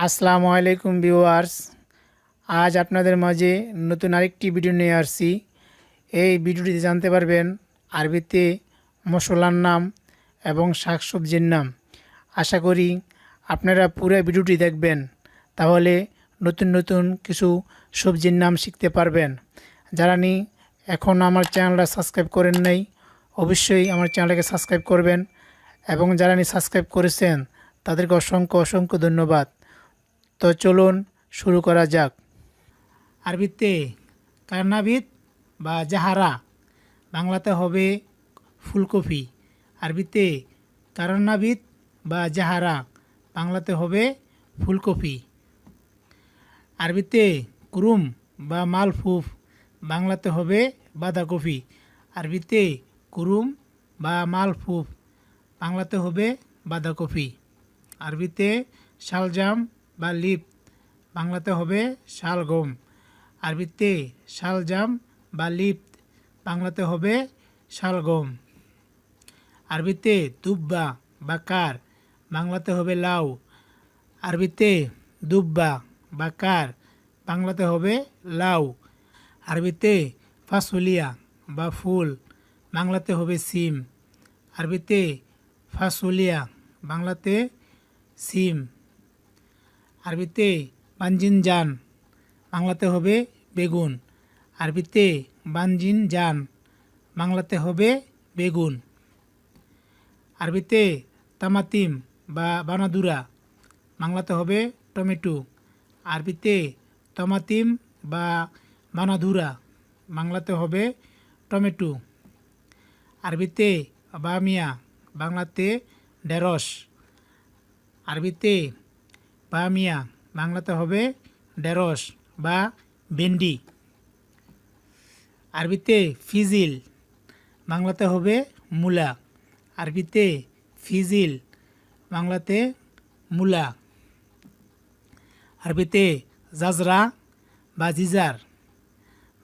আসসালামু আলাইকুম ভিউয়ার্স। আজ আপনাদের মাঝে নতুন আরেকটি ভিডিও নিয়ে আসছি। এই ভিডিওটিতে জানতে পারবেন আরবিতে মশলার নাম এবং শাকসবজির নাম। আশা করি আপনারা পুরো ভিডিওটি দেখবেন, তাহলে নতুন নতুন কিছু সবজির নাম শিখতে পারবেন। যারা এখন আমার চ্যানেলটা সাবস্ক্রাইব করেন নাই, অবশ্যই আমার চ্যানেলটাকে সাবস্ক্রাইব করবেন, এবং যারা সাবস্ক্রাইব করেছেন তাদেরকে অসংখ্য অসংখ্য ধন্যবাদ। তো চলুন শুরু করা যাক। আরবিতে কারনাবিত বা জাহারা, বাংলাতে হবে ফুলকপি। আরবিতে কারনাবিত বা জাহারা, বাংলাতে হবে ফুলকপি। আরবিতে কুরুম বা মালফুফ, বাংলাতে হবে বাঁধাকপি। আরবিতে কুরুম বা মালফুফ, বাংলাতে হবে বাঁধাকপি। আরবিতে শালজাম বা লিপ, বাংলাতে হবে শালগম। আরবিতে শালজাম বা লিপ, বাংলাতে হবে শালগম। আরবিতে দুব্বা বা কার, বাংলাতে হবে লাউ। আরবিতে দুব্বা বা কার, বাংলাতে হবে লাউ। আরবিতে ফাসুলিয়া বা ফুল, বাংলাতে হবে সিম। আরবিতে ফাসুলিয়া, বাংলাতে সিম। আরবিতে বানজিনজান, বাংলাতে হবে বেগুন। আরবিতে বানজিনজান, বাংলাতে হবে বেগুন। আরবিতে তামাতিম বা বানাদুরা, বাংলাতে হবে টমেটো। আরবিতে তমাতিম বা বানাধুরা, বাংলাতে হবে টমেটো। আরবিতে বামিয়া, বাংলাতে ঢেঁড়স। আরবিতে বামিয়া, বাংলাতে হবে ঢেঁড়স বা ভেন্ডি। আরবিতে ফিজিল, বাংলাতে হবে মূলা। আরবিতে ফিজিল, বাংলাতে মূলা। আরবিতে জাজরা বা জিজার,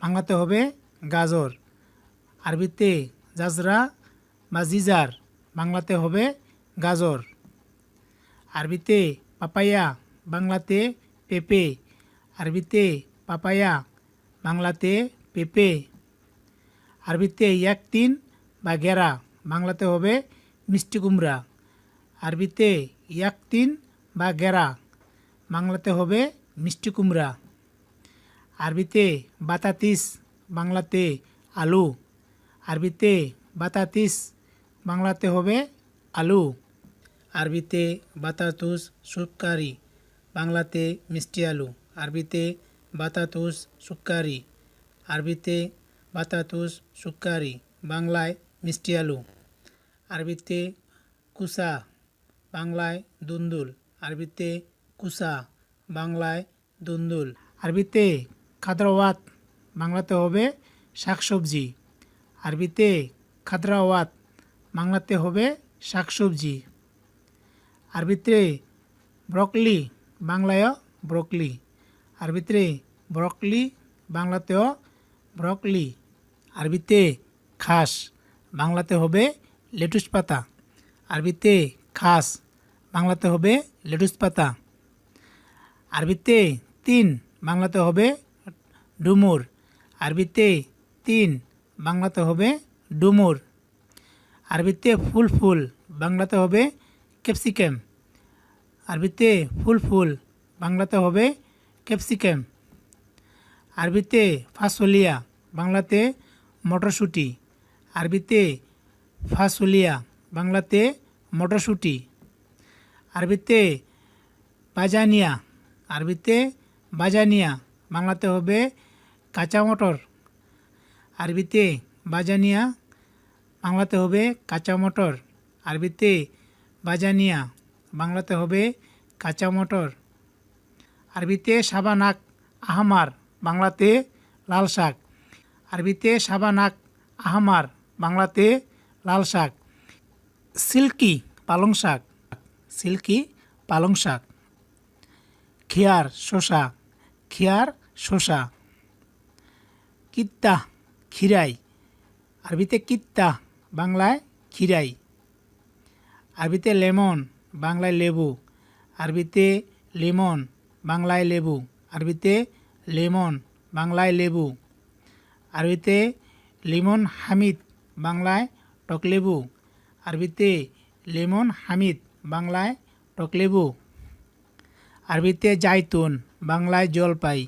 বাংলাতে হবে গাজর। আরবিতে জাজরা বা জিজার, বাংলাতে হবে গাজর। আরবিতে পাপায়া, বাংলাতে পেঁপে। আরবিতে পাপায়া, বাংলাতে পেঁপে। আরবিতে ইয়াকতিন বা গেরা, বাংলাতে হবে মিষ্টি কুমড়া। আরবিতে ইয়াকতিন বা গেরা, বাংলাতে হবে মিষ্টি কুমড়া। আরবিতে বাতাতিস, বাংলাতে আলু। আরবিতে বাতাতিস, বাংলাতে হবে আলু। আরবিতে বাতাতুস সুক্কারি, বাংলাতে মিষ্টি আলু। আরবিতে বাতাতুস সুক্কারি। আরবিতে বাতাতুস সুক্কারি, বাংলায় মিষ্টি আলু। আরবিতে কুসা, বাংলায় দুন্দুল। আরবিতে কুসা, বাংলায় দুন্দুল। আরবিতে খাদ্রাওয়াত, বাংলাতে হবে শাকসবজি। আরবিতে খাদ্রাওয়াত, বাংলাতে হবে শাকসবজি। আরবিতে ব্রকলি, বাংলায় ব্রকলি। আরবিতে ব্রকলি, বাংলাতেও ব্রকলি। আরবিতে খাস, বাংলাতে হবে লেটুস পাতা। আরবিতে খাস, বাংলাতে হবে লেটুস পাতা। আরবিতে তিন, বাংলাতে হবে ডুমুর। আরবিতে তিন, বাংলাতে হবে ডুমুর। আরবিতে ফুল ফুল, বাংলাতে হবে ক্যাপসিকাম। আরবিতে ফুল ফুল, বাংলাতে হবে ক্যাপসিকাম। আরবিতে ফাসলিয়া, বাংলাতে মটরশুঁটি। আরবিতে ফাসলিয়া, বাংলাতে মটরশুঁটি। আরবিতে বাজানিয়া। আরবিতে বাজানিয়া, বাংলাতে হবে কাঁচা মটর। আরবিতে বাজানিয়া, বাংলাতে হবে কাঁচা মটর। আরবিতে বাজানিয়া, বাংলাতে হবে কাঁচা মটর। আরবিতে সাবানাক আহমার, বাংলাতে লাল শাক। আরবিতে সাবানাক আহমার, বাংলাতে লাল শাক। সিল্কি পালং শাক, সিল্কি পালং শাক। খেয়ার শসা, খেয়ার শসা। কিত্তা খিরাই, আরবিতে কিত্তা, বাংলায় খিরাই। আরবিতে লেমন, বাংলায় লেবু। আরবিতে লিমন বাংলায় লেবু, আরবিতে লেমন বাংলায় লেবু। আরবিতে লিমন হামিদ বাংলায় টকলেবু, আরবিতে লেমন হামিদ বাংলায় টকলেবু। আরবিতে জাইতুন বাংলায় জলপাই,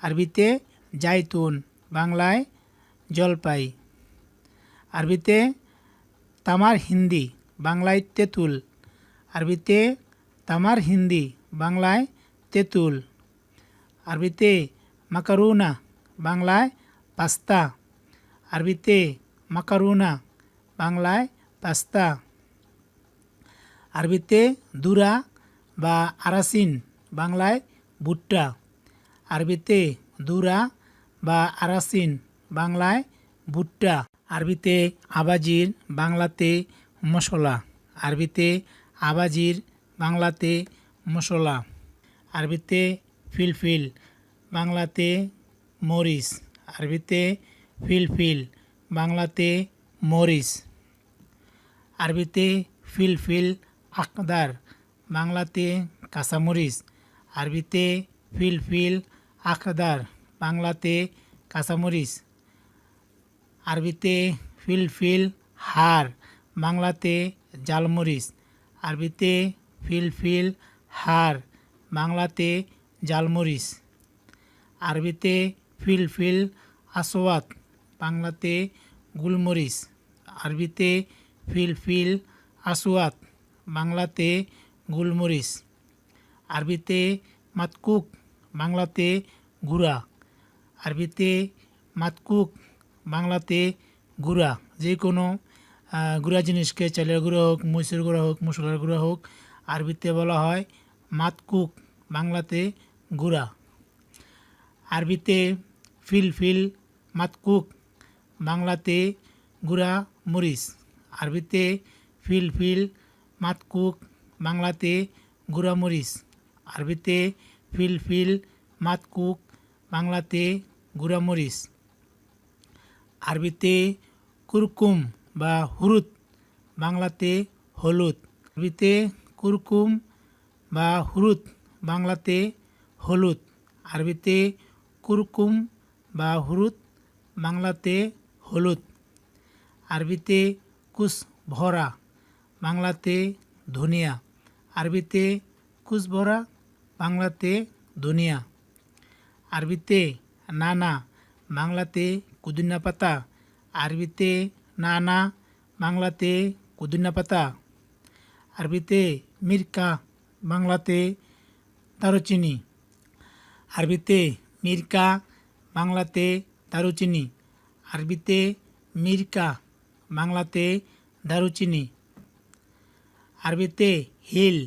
আরবিতে জাইতুন বাংলায় জলপাই। আরবিতে তামার হিন্দি বাংলায় তেঁতুল, আরবিতে তামার হিন্দি বাংলায় তেঁতুল। আরবিতে মাকারুনা বাংলায় পাস্তা, আরবিতে মাকারুনা বাংলায় পাস্তা। আরবিতে দুরা বা আরাসিন বাংলায় ভুট্টা, আরবিতে দুরা বা আরাসিন বাংলায় ভুট্টা। আরবিতে আবাজির বাংলাতে মশলা, আরবিতে আবাজির বাংলাতে মশলা। আরবিতে ফিলফিল বাংলাতে মরিচ, আরবিতে ফিলফিল বাংলাতে মরিচ। আরবিতে ফিলফিল আকদার বাংলাতে কাঁচামরিচ, আরবিতে ফিলফিল আকদার বাংলাতে কাঁচামরিচ। আরবিতে ফিলফিল হার বাংলাতে জালমরিচ, আরবিতে ফিলফিল হার বাংলাতে জালমরিচ। আরবিতে ফিলফিল আসওয়াত বাংলাতে গুলমরিচ, আরবিতে ফিলফিল আসওয়াত বাংলাতে গুলমরিচ। আরবিতে মাতকুক বাংলাতে গুঁড়া, আরবিতে মাতকুক বাংলাতে গুঁড়া। যে কোনো গুঁড়া জিনিসকে, চালের গুঁড়ো হোক, মরিচের গুঁড়া হোক, মশলার গুঁড়া হোক, আরবিতে বলা হয় মাতকুক বাংলাতে গুঁড়া। আরবিতে ফিলফিল মাতকুক বাংলাতে গুঁড়া মরিচ, আরবিতে ফিলফিল মাতকুক বাংলাতে গুঁড়া মরিচ। আরবিতে ফিলফিল মাতকুক বাংলাতে গুঁড়া মরিচ। আরবিতে কুরকুম বা হুরুত বাংলাতে হলুদ, আরবিতে কুরকুম বা হুরুত বাংলাতে হলুদ। আরবিতে কুরকুম বা হুরুত বাংলাতে হলুদ। আরবিতে কুসভরা বাংলাতে ধনিয়া, আরবিতে কুসভরা বাংলাতে ধনিয়া। আরবিতে নানা বাংলাতে কুদিনা পাতা, আরবিতে নানা বাংলাতে কুদিনা পাতা। আরবিতে মিরকা বাংলাতে দারুচিনি, আরবিতে মিরকা বাংলাতে দারুচিনি। আরবিতে মিরকা বাংলাতে দারুচিনি। আরবিতে হিল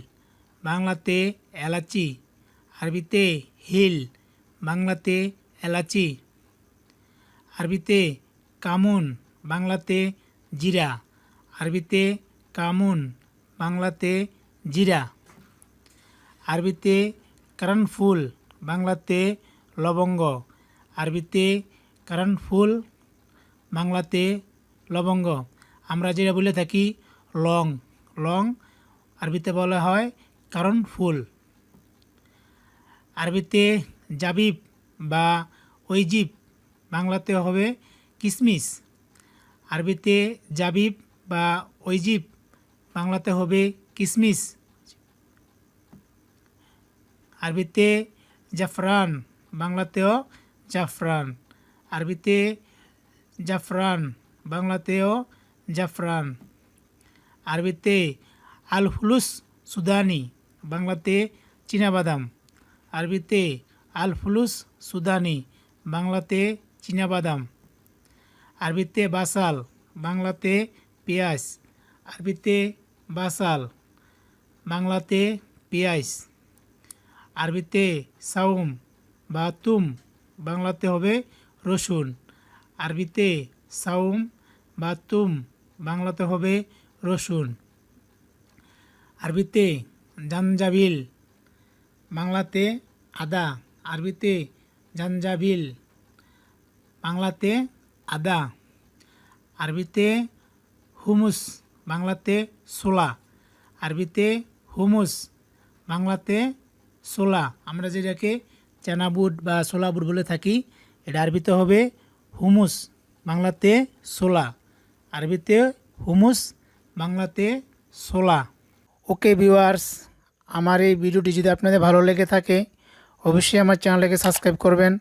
বাংলাতে এলাচি, আরবিতে হিল বাংলাতে এলাচি। আরবিতে কামুন বাংলাতে জিরা, আরবিতে কামুন বাংলাতে জিরা। আরবিতে কারণফুল বাংলাতে লবঙ্গ, আরবিতে কারণফুল বাংলাতে লবঙ্গ। আমরা যেটা বলে থাকি লং, লং আরবিতে বলা হয় কারণফুল। আরবিতে জাবিব বা ওইজিব বাংলাতে হবে কিশমিশ, আরবিতে জাবিব বা ওইজিব বাংলাতে হবে কিশমিশ। আরবিতে জাফরান বাংলাতেও জাফরান, আরবিতে জাফরান বাংলাতেও জাফরান। আরবিতে আলফুলুস সুদানি বাংলাতে চীনাবাদাম, আরবিতে আলফুলুস সুদানি বাংলাতে চীনাবাদাম। আরবিতে বাসাল বাংলাতে পেঁয়াজ, আরবিতে বাসাল বাংলাতে পেঁয়াজ। আরবিতে সাউম বা তুম বাংলাতে হবে রসুন, আরবিতে সাউম বা তুম বাংলাতে হবে রসুন। আরবিতে জানজাবিল বাংলাতে আদা, আরবিতে জানজাবিল বাংলাতে আদা। আরবিতে হুমুস বাংলাতে ছোলা, আরবিতে হুমুস বাংলাতে ছোলা, আমরা যেটাকে চানা বুট বা ছোলা বুট বলে থাকি, এটা আরবিতে হবে হুমুস, বাংলাতে ছোলা। আরবিতে হুমুস, বাংলাতে ছোলা। ওকে ভিউয়ার্স, আমার এই ভিডিওটি যদি আপনাদের ভালো লেগে থাকে অবশ্যই আমার চ্যানেলটাকে সাবস্ক্রাইব করবেন,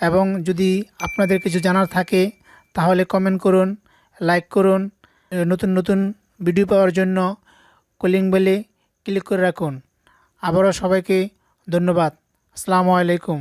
এবং যদি আপনাদের কিছু জানার থাকে তাহলে কমেন্ট করুন, লাইক করুন। নতুন নতুন ভিডিও পাওয়ার জন্য কলিং বেলে ক্লিক করে রাখুন। আবারও সবাইকে ধন্যবাদ। আসসালামু আলাইকুম।